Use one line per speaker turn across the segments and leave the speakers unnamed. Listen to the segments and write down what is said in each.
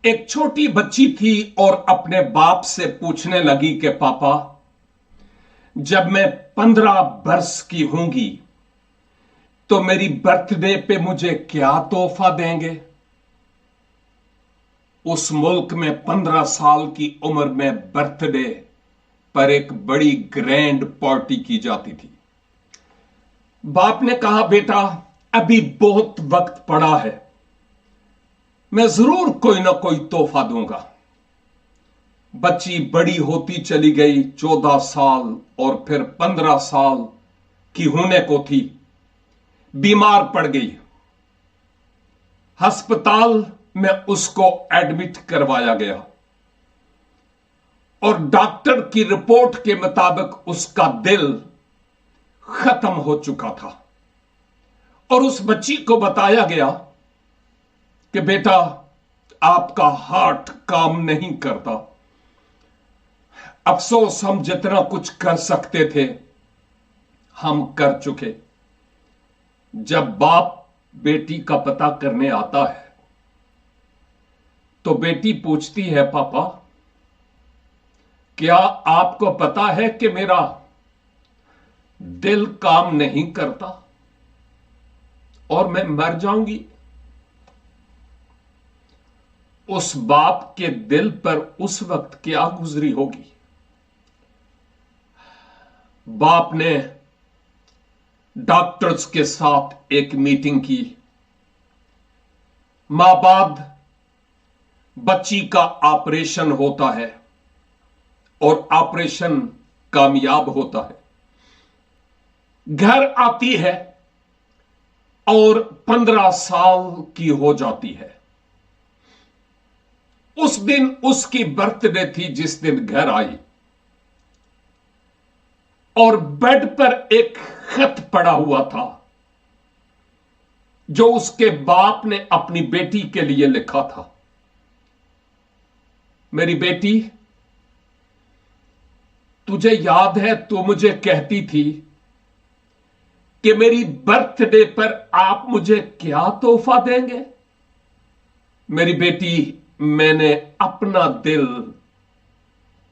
एक छोटी बच्ची थी और अपने बाप से पूछने लगी कि पापा, जब मैं 15 वर्ष की होंगी तो मेरी बर्थडे पे मुझे क्या तोहफा देंगे। उस मुल्क में 15 साल की उम्र में बर्थडे पर एक बड़ी ग्रैंड पार्टी की जाती थी। बाप ने कहा, बेटा अभी बहुत वक्त पड़ा है, मैं जरूर कोई ना कोई तोहफा दूंगा। बच्ची बड़ी होती चली गई, 14 साल और फिर 15 साल की होने को थी। बीमार पड़ गई। अस्पताल में उसको एडमिट करवाया गया और डॉक्टर की रिपोर्ट के मुताबिक उसका दिल खत्म हो चुका था और उस बच्ची को बताया गया कि बेटा आपका हार्ट काम नहीं करता। अफसोस, हम जितना कुछ कर सकते थे हम कर चुके। जब बाप बेटी का पता करने आता है तो बेटी पूछती है, पापा क्या आपको पता है कि मेरा दिल काम नहीं करता और मैं मर जाऊंगी। उस बाप के दिल पर उस वक्त क्या गुजरी होगी। बाप ने डॉक्टर्स के साथ एक मीटिंग की। मां बाद बच्ची का ऑपरेशन होता है और ऑपरेशन कामयाब होता है। घर आती है और 15 साल की हो जाती है। उस दिन उसकी बर्थडे थी जिस दिन घर आई, और बेड पर एक खत पड़ा हुआ था जो उसके बाप ने अपनी बेटी के लिए लिखा था। मेरी बेटी, तुझे याद है तू मुझे कहती थी कि मेरी बर्थडे पर आप मुझे क्या तोहफा देंगे। मेरी बेटी, मैंने अपना दिल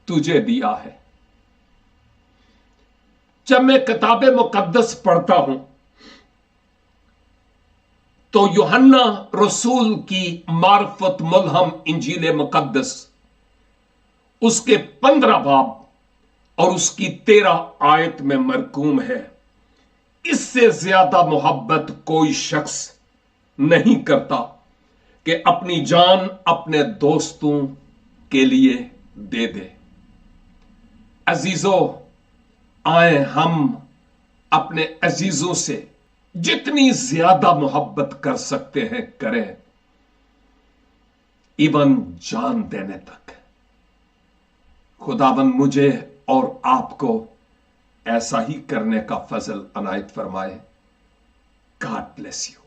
तुझे दिया है। जब मैं किताबे मुकद्दस पढ़ता हूं तो यूहन्ना रसूल की मार्फत मुल्हम इंजील मुकद्दस उसके 15 बाब और उसकी 13 आयत में मरकूम है, इससे ज्यादा मोहब्बत कोई शख्स नहीं करता कि अपनी जान अपने दोस्तों के लिए दे दे। अजीजों, आए हम अपने अजीजों से जितनी ज्यादा मोहब्बत कर सकते हैं करें, इवन जान देने तक। खुदावंद मुझे और आपको ऐसा ही करने का फजल अनायत फरमाए। God bless you.